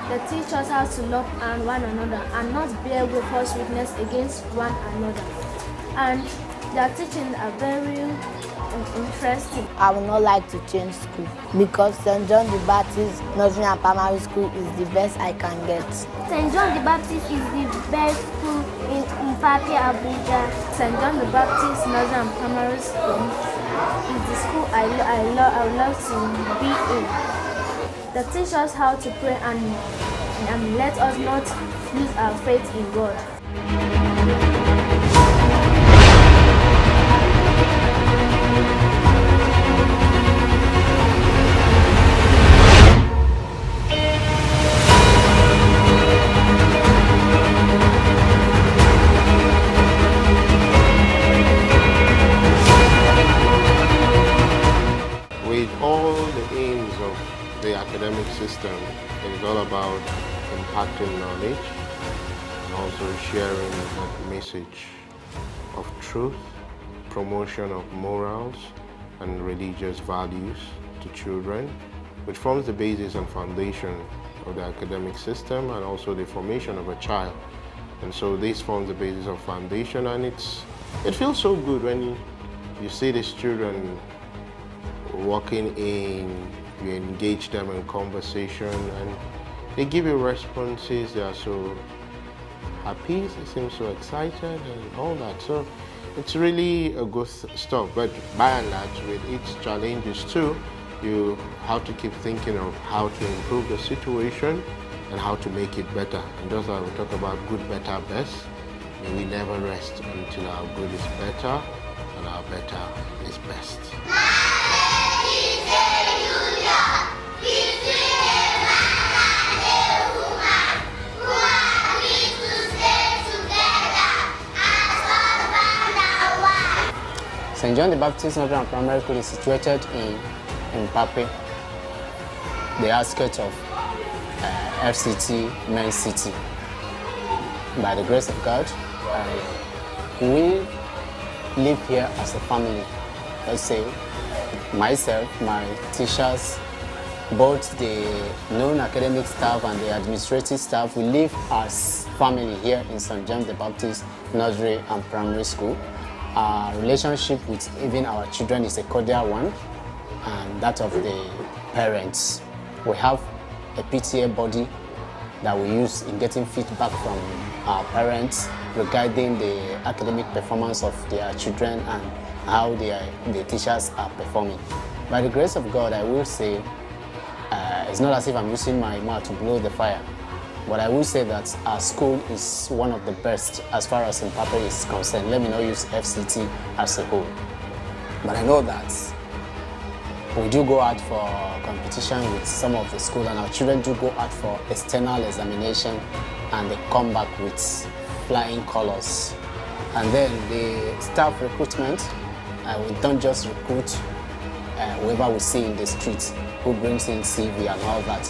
They teach us how to love one another and not bear with false witness against one another. And their teachings are very interesting. I would not like to change school because St. John the Baptist Nursery and Primary School is the best I can get. St. John the Baptist is the best school in Mpape, ABUJA. St. John the Baptist Nursery and Primary School is the school I would love to be in. They teach us how to pray and let us not lose our faith in God. With all the aims of the academic system, it is all about impacting knowledge and also sharing a message of truth, promotion of morals and religious values to children, which forms the basis and foundation of the academic system and also the formation of a child. And so this forms the basis of foundation, and it feels so good when you see these children walking in, you engage them in conversation and they give you responses. They are so happy, they seem so excited and all that. So it's really a good stuff. But by and large, with each challenges too, you have to keep thinking of how to improve the situation and how to make it better. And just like we talk about good, better, best, may we never rest until our good is better and our better is best. St. John the Baptist Nursery and Primary School is situated in Mpape, the outskirts of FCT Main City. By the grace of God, we live here as a family. Let's say myself, my teachers, both the non-academic staff and the administrative staff, we live as family here in St. John the Baptist Nursery and Primary School. Our relationship with even our children is a cordial one, and that of the parents. We have a PTA body that we use in getting feedback from our parents regarding the academic performance of their children and how the teachers are performing. By the grace of God, I will say, it's not as if I'm using my mouth to blow the fire, but I will say that our school is one of the best as far as Mpape is concerned. Let me not use FCT as a whole. But I know that we do go out for competition with some of the school, and our children do go out for external examination, and they come back with flying colors. And then the staff recruitment, we don't just recruit whoever we see in the streets who brings in CV and all that.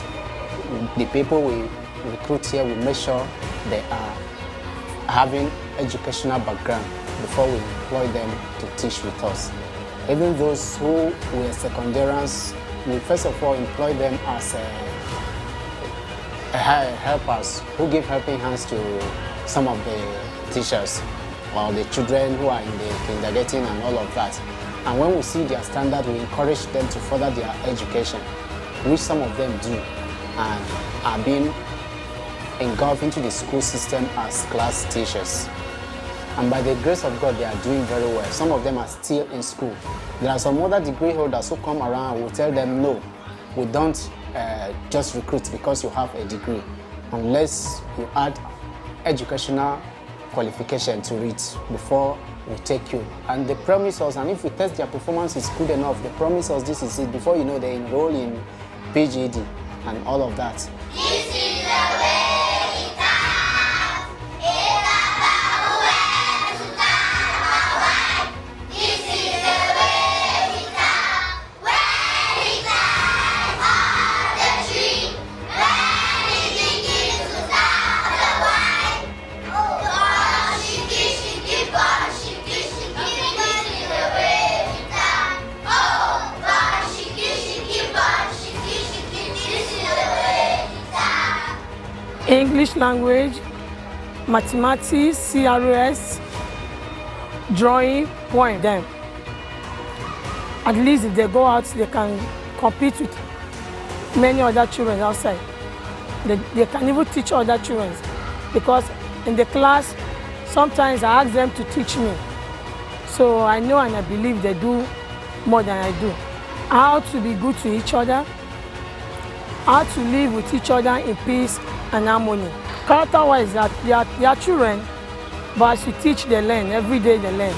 The people we recruit here, we make sure they are having educational background before we employ them to teach with us. Even those who were secondarians, we first of all employ them as helpers who give helping hands to some of the teachers or the children who are in the kindergarten and all of that. And when we see their standard, we encourage them to further their education, which some of them do and are being engulfed into the school system as class teachers. And by the grace of God, they are doing very well. Some of them are still in school. There are some other degree holders who come around and will tell them, no, we don't just recruit because you have a degree, unless you add educational qualification to it before we take you. And they promise us, and if we test their performance is good enough, they promise us this is it. Before you know, they enroll in PGD and all of that. This is the way. English language, mathematics, CRS, drawing, poem. Them. At least if they go out, they can compete with many other children outside. They can even teach other children, because in the class, sometimes I ask them to teach me. So I know and I believe they do more than I do. How to be good to each other, how to live with each other in peace and harmony. Character-wise, they are children, but as you teach, they learn. Every day they learn.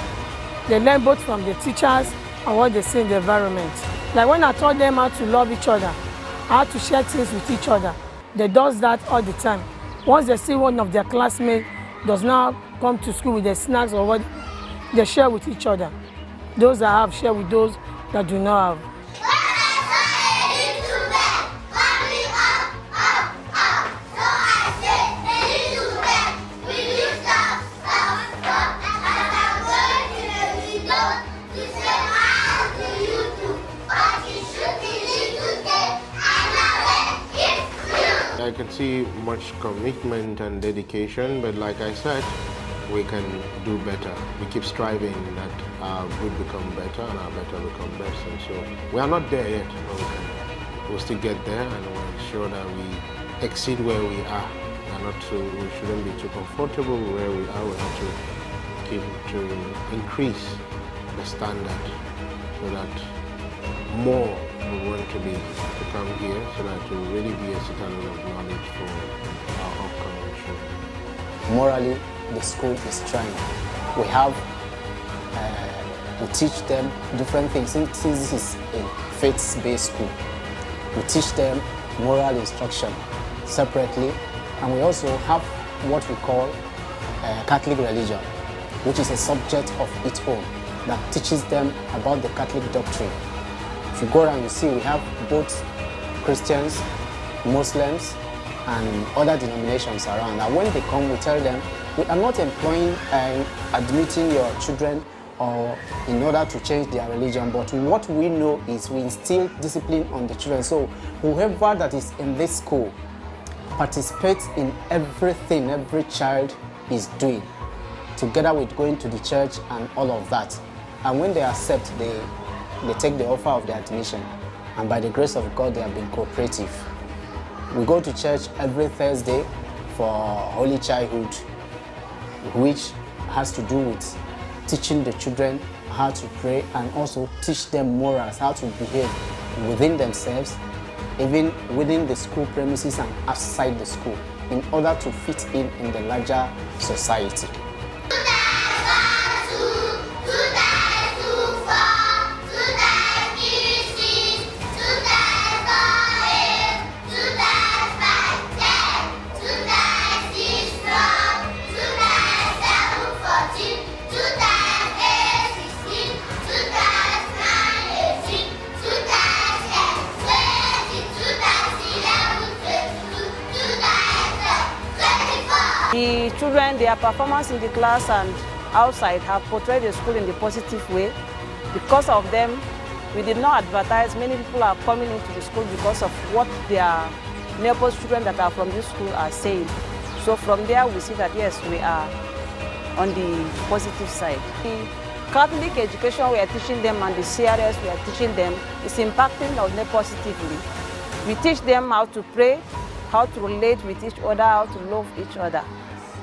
They learn both from the teachers and what they see in the environment. Like when I taught them how to love each other, how to share things with each other, they do that all the time. Once they see one of their classmates does not come to school with their snacks or what, they share with each other. Those that have share with those that do not have. I can see much commitment and dedication, but like I said, we can do better. We keep striving that our good become better and our better become best. And so we are not there yet, but we'll still get there, and we'll ensure that we exceed where we are. We shouldn't be too comfortable where we are. We have to increase the standard so that more will want to come here, so that it will really be a citadel of knowledge for our upcoming children. Morally, the school is trying. We teach them different things. Since this is a faith-based school, we teach them moral instruction separately, and we also have what we call Catholic religion, which is a subject of its own that teaches them about the Catholic doctrine. If you go around, you see we have both Christians, Muslims, and other denominations around. And when they come, we tell them, we are not employing and admitting your children or in order to change their religion, but what we know is we instill discipline on the children. So whoever that is in this school participates in everything every child is doing, together with going to the church and all of that. And when they accept, they take the offer of the admission, and by the grace of God, they have been cooperative. We go to church every Thursday for Holy Childhood, which has to do with teaching the children how to pray and also teach them morals, how to behave within themselves, even within the school premises and outside the school, in order to fit in the larger society. The children, their performance in the class and outside have portrayed the school in the positive way. Because of them, we did not advertise. Many people are coming into the school because of what their neighbors' children that are from this school are saying. So from there, we see that yes, we are on the positive side. The Catholic education we are teaching them and the CRS we are teaching them is impacting on them positively. We teach them how to pray, how to relate with each other, how to love each other.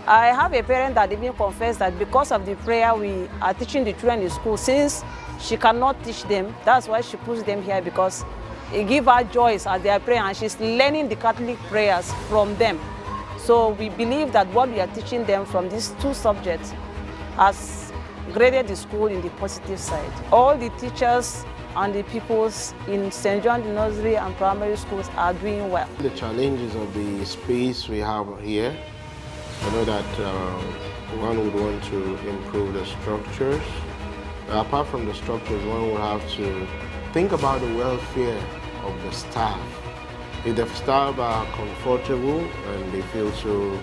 I have a parent that even confessed that because of the prayer we are teaching the children in school, since she cannot teach them, that's why she puts them here, because it gives her joy as they are praying, and she's learning the Catholic prayers from them. So we believe that what we are teaching them from these two subjects has graded the school in the positive side. All the teachers and the pupils in St. John the Nursery and primary schools are doing well. The challenges of the space we have here, I know that one would want to improve the structures. Apart from the structures, one would have to think about the welfare of the staff. If the staff are comfortable and they feel so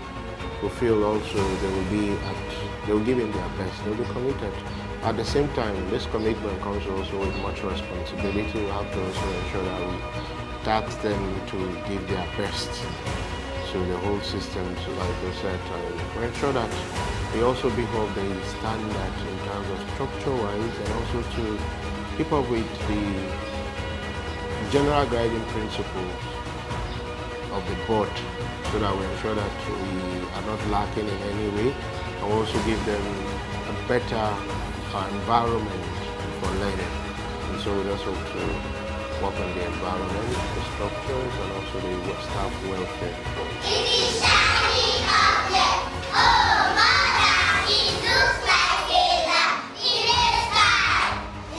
fulfilled, also they will give in their best, they will be committed. At the same time, this commitment comes also with much responsibility. We have to also ensure that we task them to give their best. also the whole system, so like you said, we ensure that we also beef up the standards in terms of structure-wise, and also to keep up with the general guiding principles of the board, so that we ensure that we are not lacking in any way, and also give them a better environment for learning. And so we just hope to work on the environment, the structures, and also the staff welfare. It is shining object. Oh, mother, it looks like a lamp in the sky.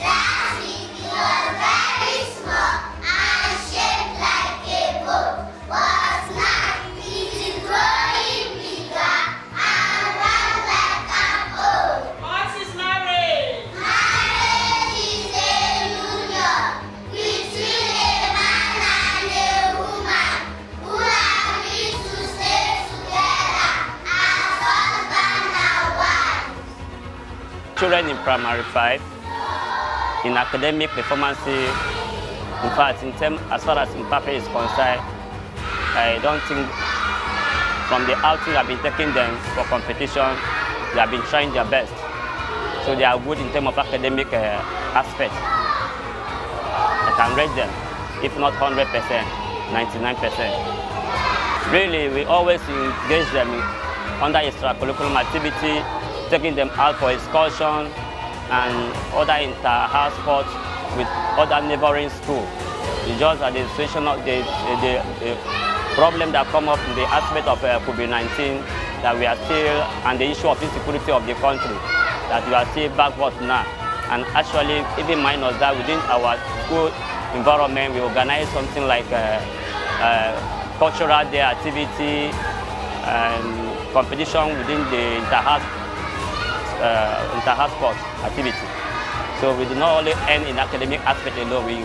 Last week it was very small and shaped like a boat. But now it is growing bigger and round like an oak. What is marriage? Marriage is a union between a man and a woman who agree to stay together as husband and wife. Children in primary 5, in academic performance, in fact, as far as Mpape is concerned, I don't think from the outing I've been taking them for competition, they have been trying their best. So they are good in terms of academic aspect. I can rate them, if not 100%, 99%. Really, we always engage them under extracurricular activity, taking them out for excursion and other inter-house sports with other neighboring schools. It's just that the situation of the problem that come up in the aspect of COVID-19 that we are still, and the issue of insecurity of the country, that we are still backward now. And actually, even minus that, within our school environment, we organize something like cultural day activity and competition within the inter-house sport activity. So we do not only end in academic aspect alone, we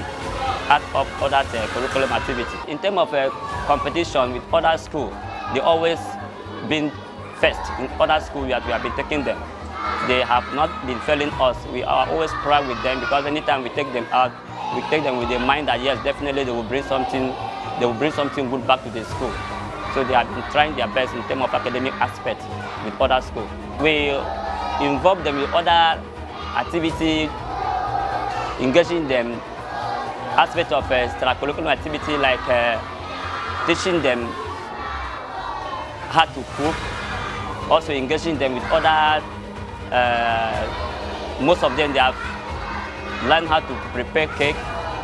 add up other curriculum activities. In terms of competition with other schools, they always been first. In other schools we have been taking them. They have not been failing us. We are always proud with them, because anytime we take them out, we take them with the mind that yes, definitely they will bring something good back to the school. So they have been trying their best in terms of academic aspect with other schools. We involve them with other activity, engaging them aspect of extracurricular activity, like teaching them how to cook, also engaging them with other, most of them they have learned how to prepare cake.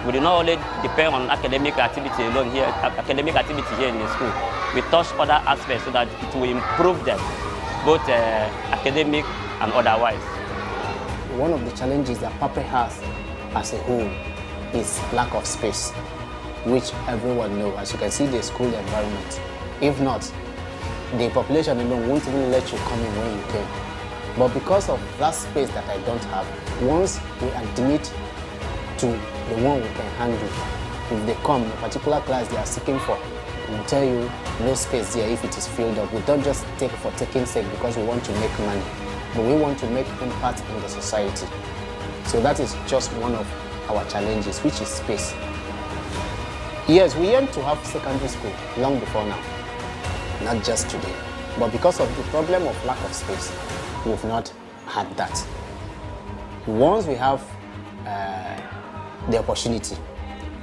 We do not only depend on academic activity alone here, in the school. We touch other aspects so that it will improve them, both academic and otherwise. One of the challenges that Mpape has as a whole is lack of space, which everyone knows. As you can see, the school environment. If not, the population alone won't even let you come in when you came. But because of that space that I don't have, once we admit to the one we can handle, if they come in a particular class they are seeking for, we'll tell you no space there if it is filled up. We don't just take for taking sake because we want to make money, but we want to make impact in the society. So that is just one of our challenges, which is space. Yes, we aim to have secondary school long before now, not just today. But because of the problem of lack of space, we've not had that. Once we have the opportunity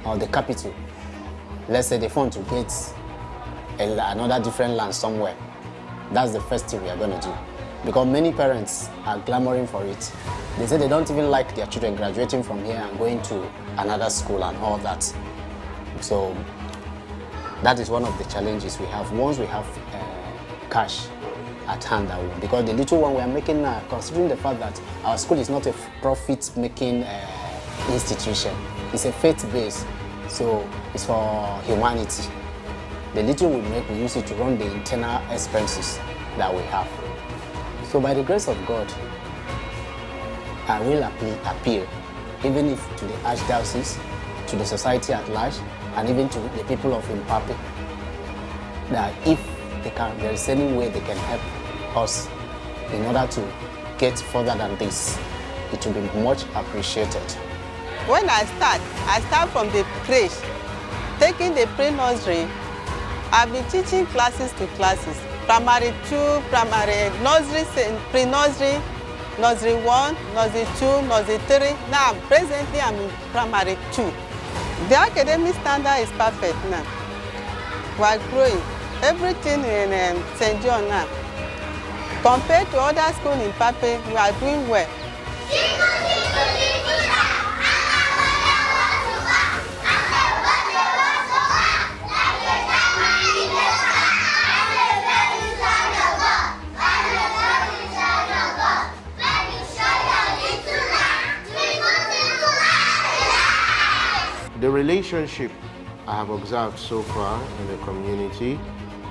or the capital, let's say the fund to get another different land somewhere, that's the first thing we are going to do. Because many parents are clamoring for it. They say they don't even like their children graduating from here and going to another school and all that. So that is one of the challenges we have. Once we have cash at hand, because the little one we are making now, considering the fact that our school is not a profit-making institution, it's a faith-based, so it's for humanity. The little we make, we use it to run the internal expenses that we have. So by the grace of God, I will appeal, even if to the Archdiocese, to the society at large, and even to the people of Mpape, that if they can, there is any way they can help us in order to get further than this, it will be much appreciated. When I start from the crèche, taking the pre-nursery I've been teaching classes to classes. Primary 2, primary nursery, pre-nursery, nursery 1, nursery 2, nursery 3. Now, presently, I'm in primary 2. The academic standard is perfect now. We are growing. Everything in St. John now. Compared to other schools in Mpape, we are doing well. The relationship I have observed so far in the community,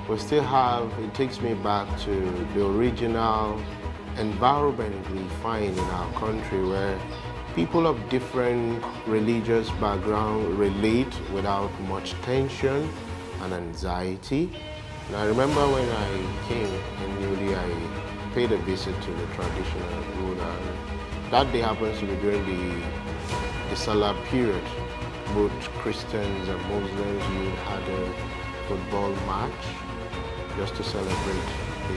we still have, it takes me back to the original environment we find in our country where people of different religious background relate without much tension and anxiety. And I remember when I came in newly, I paid a visit to the traditional ruler. That day happens to be during the Salah period. Both Christians and Muslims, we had a football match just to celebrate the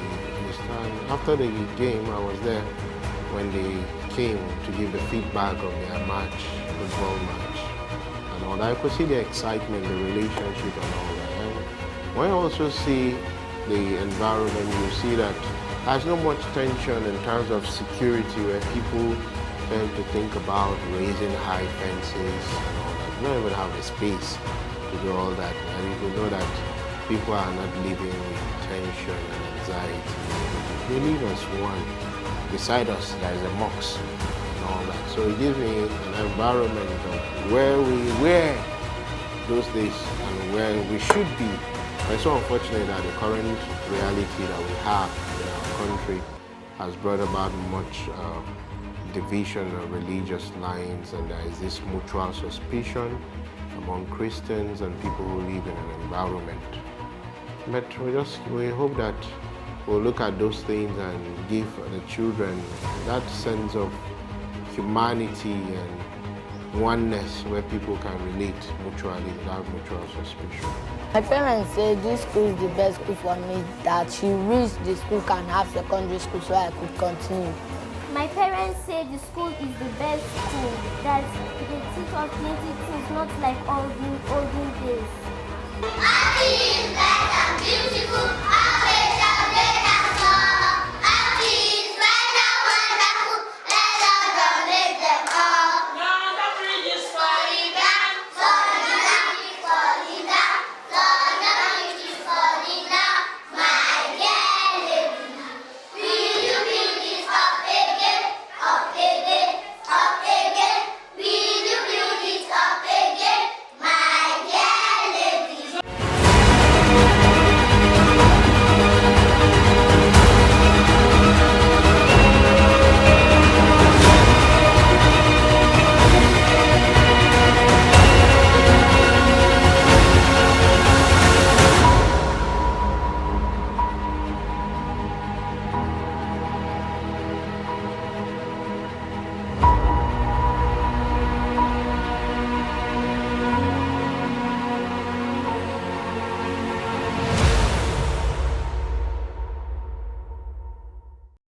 Easter. And after the game, I was there when they came to give the feedback of their match, football match, and all that. I could see the excitement, the relationship, and all that. And when you also see the environment, you see that there's not much tension in terms of security, where people tend to think about raising high fences and all that. You don't even have the space to do all that. And you know that people are not living with tension and anxiety. They live as one. Beside us, there is a mosque and all that. So it gives me an environment of where we were those days and where we should be. But it's so unfortunate that the current reality that we have in our country has brought about much division of religious lines, and there is this mutual suspicion among Christians and people who live in an environment. But we hope that we'll look at those things and give the children that sense of humanity and oneness where people can relate mutually without mutual suspicion. My parents say this school is the best school for me, that she reach the school can have secondary school so I could continue. My parents say the school is the best school, that they teach us plenty things, not like olden days. Happy is bright and beautiful.